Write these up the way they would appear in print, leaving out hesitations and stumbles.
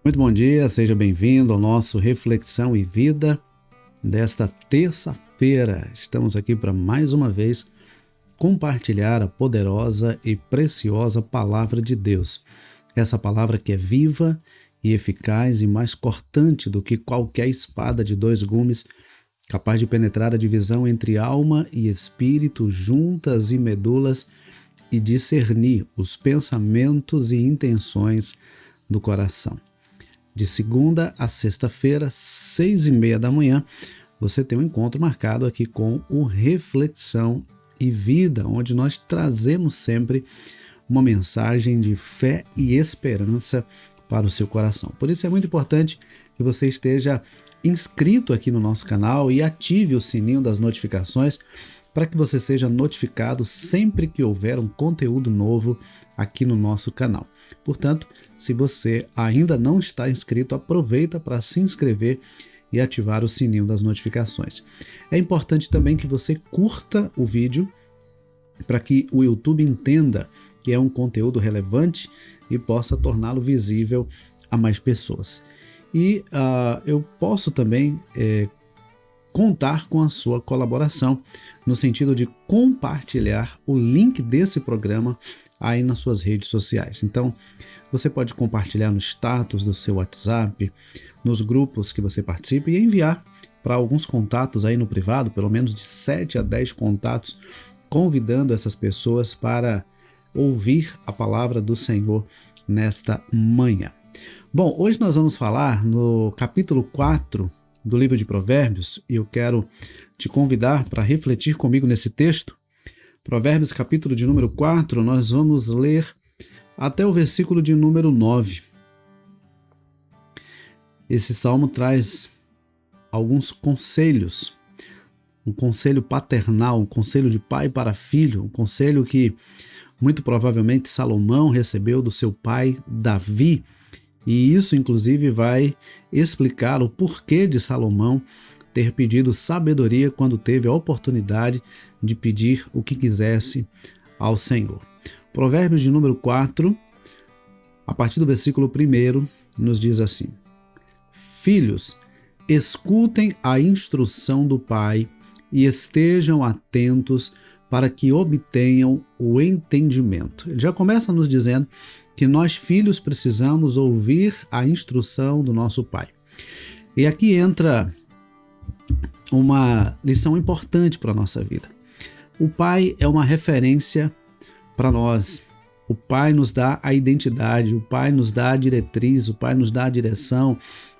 Muito bom dia, seja bem-vindo ao nosso Reflexão e Vida desta terça-feira. Estamos aqui para mais uma vez compartilhar a poderosa e preciosa Palavra de Deus. Essa palavra que é viva e eficaz e mais cortante do que qualquer espada de dois gumes, capaz de penetrar a divisão entre alma e espírito, juntas e medulas, e discernir os pensamentos e intenções do coração. De segunda a sexta-feira, 6h30 da manhã, você tem um encontro marcado aqui com o Reflexão e Vida, onde nós trazemos sempre uma mensagem de fé e esperança para o seu coração. Por isso é muito importante que você esteja inscrito aqui no nosso canal e ative o sininho das notificações para que você seja notificado sempre que houver um conteúdo novo aqui no nosso canal. Portanto, se você ainda não está inscrito, aproveita para se inscrever e ativar o sininho das notificações. É importante também que você curta o vídeo para que o YouTube entenda que é um conteúdo relevante e possa torná-lo visível a mais pessoas. E eu posso também contar com a sua colaboração no sentido de compartilhar o link desse programa aí nas suas redes sociais. Então, você pode compartilhar no status do seu WhatsApp, nos grupos que você participa e enviar para alguns contatos aí no privado, pelo menos de 7 a 10 contatos, convidando essas pessoas para ouvir a palavra do Senhor nesta manhã. Bom, hoje nós vamos falar no capítulo 4 do livro de Provérbios, e eu quero te convidar para refletir comigo nesse texto. Provérbios, capítulo de número 4, nós vamos ler até o versículo de número 9. Esse salmo traz alguns conselhos, um conselho paternal, um conselho de pai para filho, um conselho que muito provavelmente Salomão recebeu do seu pai Davi, e isso inclusive vai explicar o porquê de Salomão ter pedido sabedoria quando teve a oportunidade de pedir o que quisesse ao Senhor. Provérbios de número 4, a partir do versículo 1, nos diz assim: Filhos, escutem a instrução do pai e estejam atentos para que obtenham o entendimento. Ele já começa nos dizendo que nós, filhos, precisamos ouvir a instrução do nosso pai. E aqui entra uma lição importante para a nossa vida. O pai é uma referência para nós. O pai nos dá a identidade, o pai nos dá a diretriz, o pai nos dá a direção,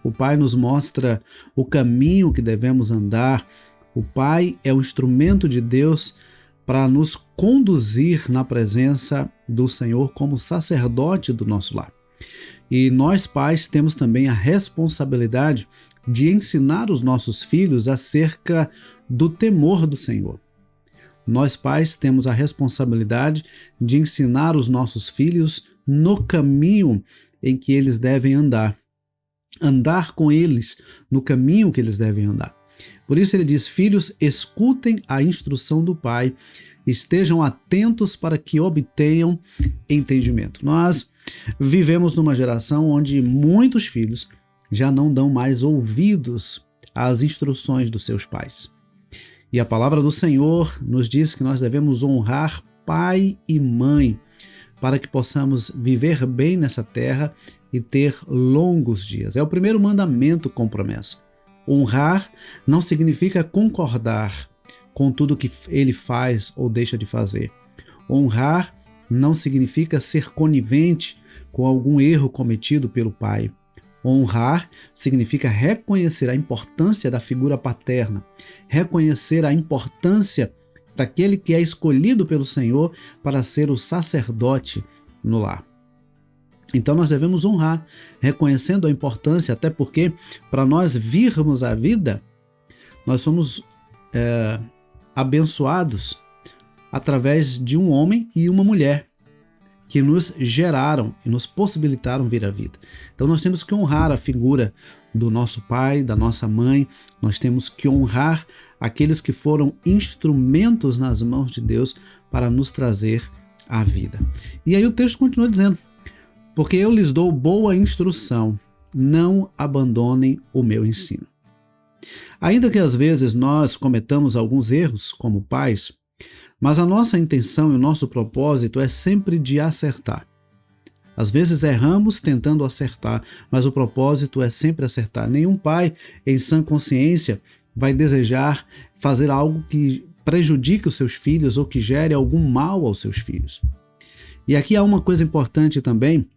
o pai nos mostra o caminho que devemos andar. O pai é o instrumento de Deus para nos conduzir na presença do Senhor como sacerdote do nosso lar. E nós, pais, temos também a responsabilidade de ensinar os nossos filhos acerca do temor do Senhor. Nós, pais, temos a responsabilidade de ensinar os nossos filhos no caminho em que eles devem andar. Andar com eles no caminho que eles devem andar. Por isso ele diz: Filhos, escutem a instrução do pai, estejam atentos para que obtenham entendimento. Nós vivemos numa geração onde muitos filhos já não dão mais ouvidos às instruções dos seus pais. E a palavra do Senhor nos diz que nós devemos honrar pai e mãe para que possamos viver bem nessa terra e ter longos dias. É o primeiro mandamento com promessa. Honrar não significa concordar com tudo que ele faz ou deixa de fazer. Honrar não significa ser conivente com algum erro cometido pelo pai. Honrar significa reconhecer a importância da figura paterna, reconhecer a importância daquele que é escolhido pelo Senhor para ser o sacerdote no lar. Então nós devemos honrar, reconhecendo a importância, até porque para nós virmos a vida, nós somos abençoados através de um homem e uma mulher que nos geraram e nos possibilitaram vir à vida. Então nós temos que honrar a figura do nosso pai, da nossa mãe, nós temos que honrar aqueles que foram instrumentos nas mãos de Deus para nos trazer a vida. E aí o texto continua dizendo: porque eu lhes dou boa instrução, não abandonem o meu ensino. Ainda que às vezes nós cometamos alguns erros como pais, mas a nossa intenção e o nosso propósito é sempre de acertar. Às vezes erramos tentando acertar, mas o propósito é sempre acertar. Nenhum pai, em sã consciência, vai desejar fazer algo que prejudique os seus filhos ou que gere algum mal aos seus filhos. E aqui há uma coisa importante também,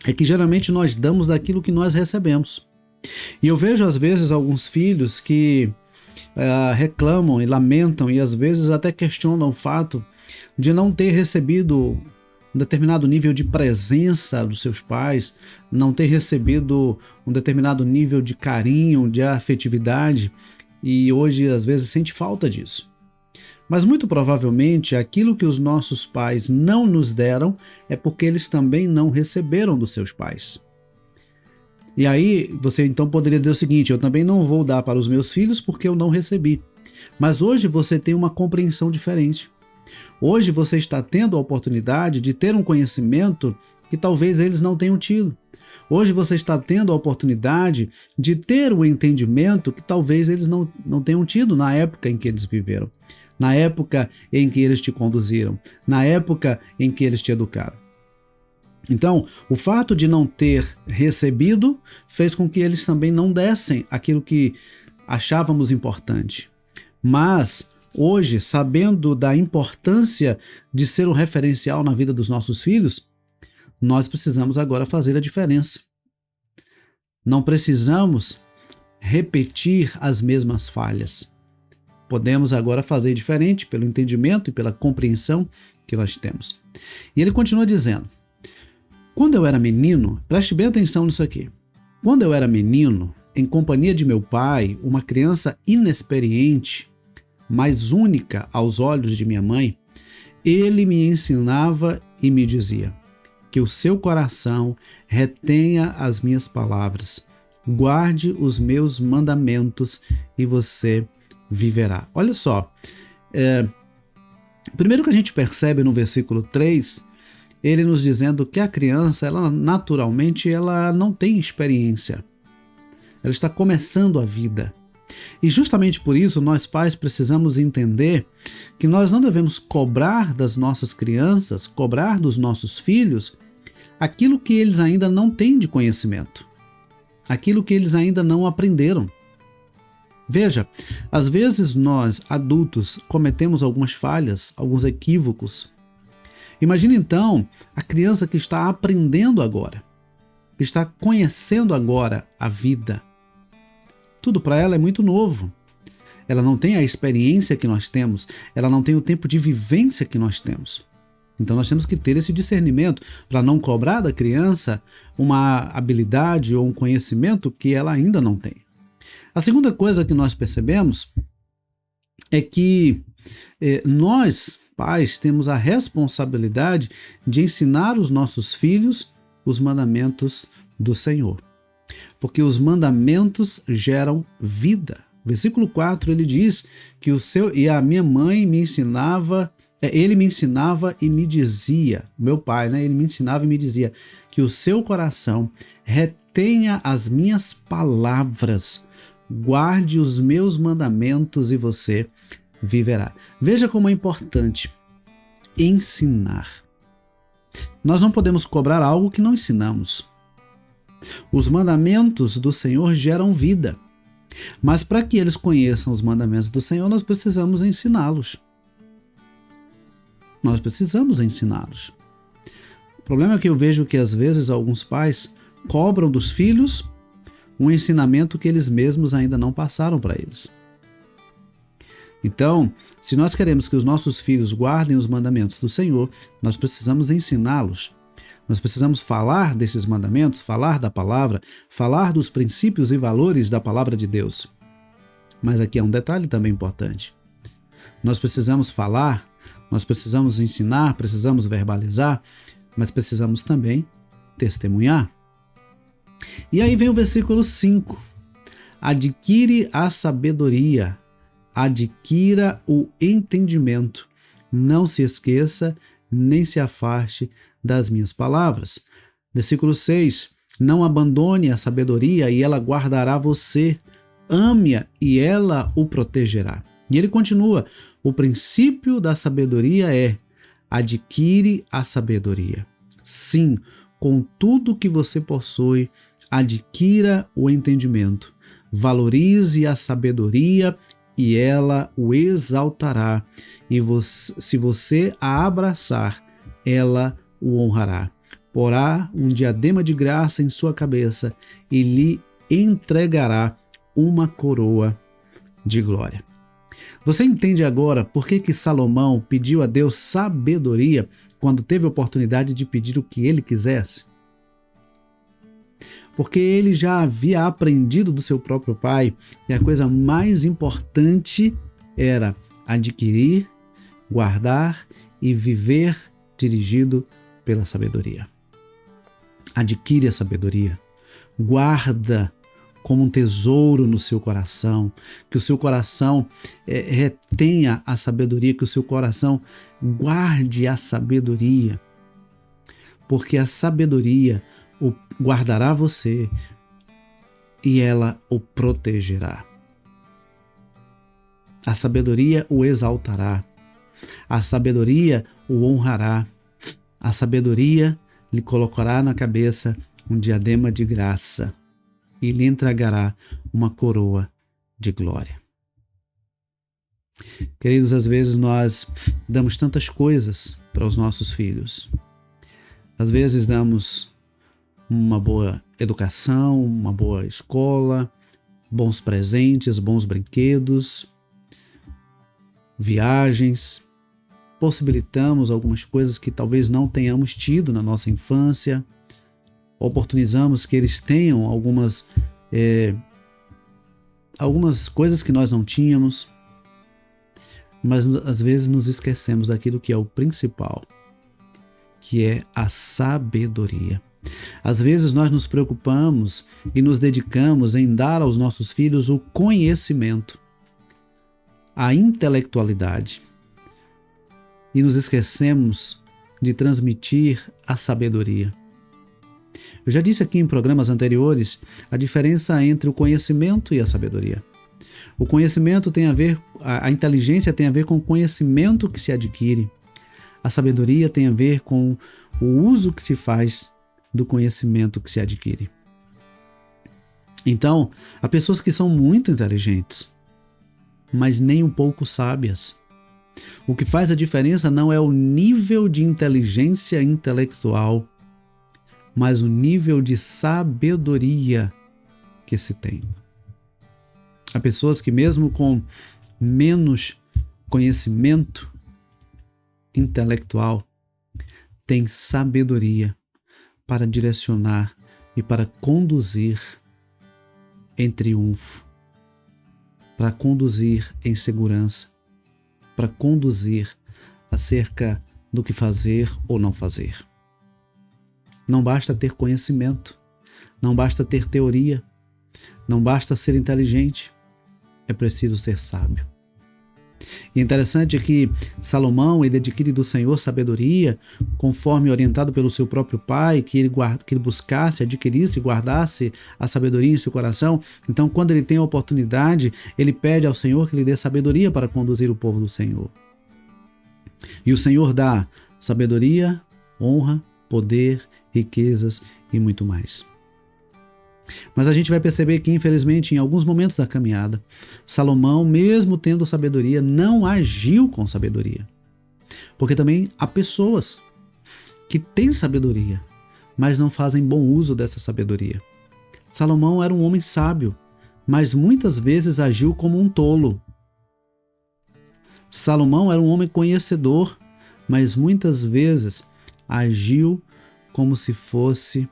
é que geralmente nós damos daquilo que nós recebemos. E eu vejo às vezes alguns filhos que reclamam e lamentam e às vezes até questionam o fato de não ter recebido um determinado nível de presença dos seus pais, não ter recebido um determinado nível de carinho, de afetividade, e hoje às vezes sente falta disso. Mas muito provavelmente aquilo que os nossos pais não nos deram é porque eles também não receberam dos seus pais. E aí você então poderia dizer o seguinte: eu também não vou dar para os meus filhos porque eu não recebi. Mas hoje você tem uma compreensão diferente. Hoje você está tendo a oportunidade de ter um conhecimento que talvez eles não tenham tido. Hoje você está tendo a oportunidade de ter um entendimento que talvez eles não tenham tido na época em que eles viveram, na época em que eles te conduziram, na época em que eles te educaram. Então, o fato de não ter recebido fez com que eles também não dessem aquilo que achávamos importante. Mas hoje, sabendo da importância de ser um referencial na vida dos nossos filhos, nós precisamos agora fazer a diferença. Não precisamos repetir as mesmas falhas. Podemos agora fazer diferente pelo entendimento e pela compreensão que nós temos. E ele continua dizendo: quando eu era menino, preste bem atenção nisso aqui. Quando eu era menino, em companhia de meu pai, uma criança inexperiente, mas única aos olhos de minha mãe, ele me ensinava e me dizia: que o seu coração retenha as minhas palavras, guarde os meus mandamentos e você viverá. Olha só, primeiro que a gente percebe no versículo 3, ele nos dizendo que a criança, ela naturalmente, ela não tem experiência. Ela está começando a vida. E justamente por isso, nós pais precisamos entender que nós não devemos cobrar das nossas crianças, cobrar dos nossos filhos, aquilo que eles ainda não têm de conhecimento, aquilo que eles ainda não aprenderam. Veja, às vezes nós, adultos, cometemos algumas falhas, alguns equívocos. Imagine então a criança que está aprendendo agora, que está conhecendo agora a vida. Tudo para ela é muito novo. Ela não tem a experiência que nós temos, ela não tem o tempo de vivência que nós temos. Então nós temos que ter esse discernimento para não cobrar da criança uma habilidade ou um conhecimento que ela ainda não tem. A segunda coisa que nós percebemos é que nós, pais, temos a responsabilidade de ensinar os nossos filhos os mandamentos do Senhor. Porque os mandamentos geram vida. Versículo 4, ele diz que a minha mãe me ensinava, ele me ensinava e me dizia, meu pai, né? Ele me ensinava e me dizia que o seu coração retenha as minhas palavras, guarde os meus mandamentos e você viverá. Veja como é importante ensinar. Nós não podemos cobrar algo que não ensinamos. Os mandamentos do Senhor geram vida, mas para que eles conheçam os mandamentos do Senhor, nós precisamos ensiná-los. Nós precisamos ensiná-los. O problema é que eu vejo que às vezes alguns pais cobram dos filhos um ensinamento que eles mesmos ainda não passaram para eles. Então, se nós queremos que os nossos filhos guardem os mandamentos do Senhor, nós precisamos ensiná-los. Nós precisamos falar desses mandamentos, falar da palavra, falar dos princípios e valores da palavra de Deus. Mas aqui é um detalhe também importante. Nós precisamos falar, nós precisamos ensinar, precisamos verbalizar, mas precisamos também testemunhar. E aí vem o versículo 5. Adquire a sabedoria, adquira o entendimento, não se esqueça, nem se afaste das minhas palavras. Versículo 6. Não abandone a sabedoria e ela guardará você. Ame-a e ela o protegerá. E ele continua: o princípio da sabedoria é: adquire a sabedoria. Sim, com tudo que você possui, adquira o entendimento. Valorize a sabedoria e ela o exaltará. E se você a abraçar, ela o honrará. Porá um diadema de graça em sua cabeça e lhe entregará uma coroa de glória. Você entende agora por que Salomão pediu a Deus sabedoria quando teve a oportunidade de pedir o que ele quisesse? Porque ele já havia aprendido do seu próprio pai que a coisa mais importante era adquirir, guardar e viver dirigido pela sabedoria. Adquire a sabedoria, guarda como um tesouro no seu coração, que o seu coração retenha a sabedoria, que o seu coração guarde a sabedoria, porque a sabedoria guardará você e ela o protegerá. A sabedoria o exaltará, a sabedoria o honrará, a sabedoria lhe colocará na cabeça um diadema de graça e lhe entregará uma coroa de glória. Queridos, às vezes nós damos tantas coisas para os nossos filhos. Às vezes damos uma boa educação, uma boa escola, bons presentes, bons brinquedos, viagens. Possibilitamos algumas coisas que talvez não tenhamos tido na nossa infância. Oportunizamos que eles tenham algumas coisas que nós não tínhamos, mas às vezes nos esquecemos daquilo que é o principal, que é a sabedoria. Às vezes nós nos preocupamos e nos dedicamos em dar aos nossos filhos o conhecimento, a intelectualidade, e nos esquecemos de transmitir a sabedoria. Eu já disse aqui em programas anteriores a diferença entre o conhecimento e a sabedoria. O conhecimento tem a ver, a inteligência tem a ver com o conhecimento que se adquire. A sabedoria tem a ver com o uso que se faz do conhecimento que se adquire. Então, há pessoas que são muito inteligentes, mas nem um pouco sábias. O que faz a diferença não é o nível de inteligência intelectual, mas o nível de sabedoria que se tem. Há pessoas que mesmo com menos conhecimento intelectual têm sabedoria para direcionar e para conduzir em triunfo, para conduzir em segurança, para conduzir acerca do que fazer ou não fazer. Não basta ter conhecimento, não basta ter teoria, não basta ser inteligente, é preciso ser sábio. E interessante é que Salomão ele adquire do Senhor sabedoria, conforme orientado pelo seu próprio pai, que ele buscasse, adquirisse e guardasse a sabedoria em seu coração. Então, quando ele tem a oportunidade, ele pede ao Senhor que lhe dê sabedoria para conduzir o povo do Senhor. E o Senhor dá sabedoria, honra, poder, riquezas e muito mais. Mas a gente vai perceber que, infelizmente, em alguns momentos da caminhada, Salomão, mesmo tendo sabedoria, não agiu com sabedoria. Porque também há pessoas que têm sabedoria, mas não fazem bom uso dessa sabedoria. Salomão era um homem sábio, mas muitas vezes agiu como um tolo. Salomão era um homem conhecedor, mas muitas vezes agiu como se fosse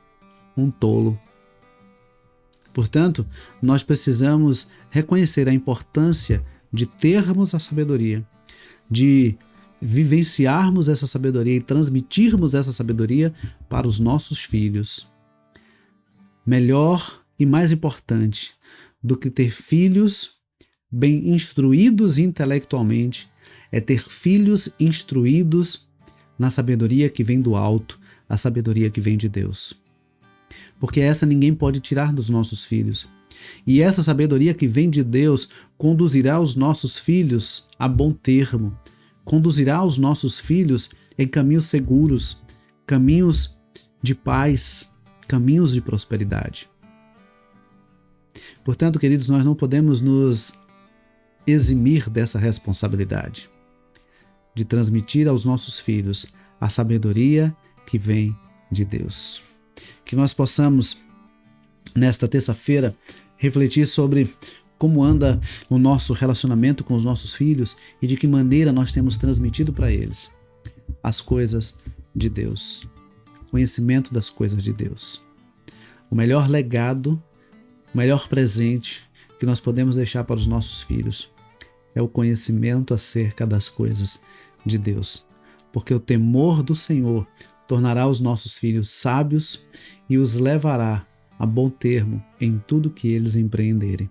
um tolo. Portanto, nós precisamos reconhecer a importância de termos a sabedoria, de vivenciarmos essa sabedoria e transmitirmos essa sabedoria para os nossos filhos. Melhor e mais importante do que ter filhos bem instruídos intelectualmente é ter filhos instruídos na sabedoria que vem do alto, a sabedoria que vem de Deus. porque essa ninguém pode tirar dos nossos filhos. E essa sabedoria que vem de Deus conduzirá os nossos filhos a bom termo, conduzirá os nossos filhos em caminhos seguros, caminhos de paz, caminhos de prosperidade. Portanto, queridos, nós não podemos nos eximir dessa responsabilidade de transmitir aos nossos filhos a sabedoria que vem de Deus. Que nós possamos, nesta terça-feira, refletir sobre como anda o nosso relacionamento com os nossos filhos e de que maneira nós temos transmitido para eles as coisas de Deus, conhecimento das coisas de Deus. O melhor legado, o melhor presente que nós podemos deixar para os nossos filhos é o conhecimento acerca das coisas de Deus, porque o temor do Senhor tornará os nossos filhos sábios e os levará a bom termo em tudo que eles empreenderem,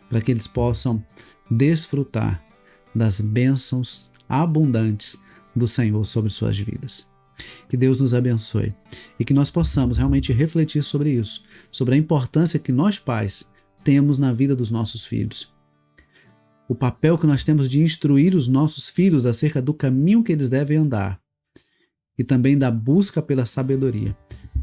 para que eles possam desfrutar das bênçãos abundantes do Senhor sobre suas vidas. Que Deus nos abençoe e que nós possamos realmente refletir sobre isso, sobre a importância que nós pais temos na vida dos nossos filhos. O papel que nós temos de instruir os nossos filhos acerca do caminho que eles devem andar e também da busca pela sabedoria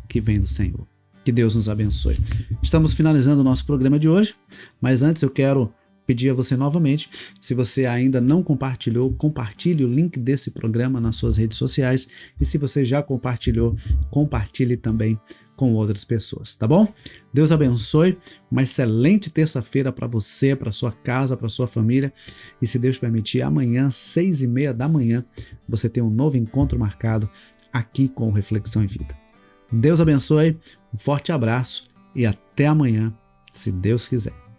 que vem do Senhor. Que Deus nos abençoe. Estamos finalizando o nosso programa de hoje, mas antes eu quero pedir a você novamente, se você ainda não compartilhou, compartilhe o link desse programa nas suas redes sociais e se você já compartilhou, compartilhe também com outras pessoas, tá bom? Deus abençoe, uma excelente terça-feira para você, para sua casa, para sua família e se Deus permitir, amanhã, 6:30 da manhã, você tem um novo encontro marcado aqui com o Reflexão em Vida. Deus abençoe, um forte abraço e até amanhã, se Deus quiser.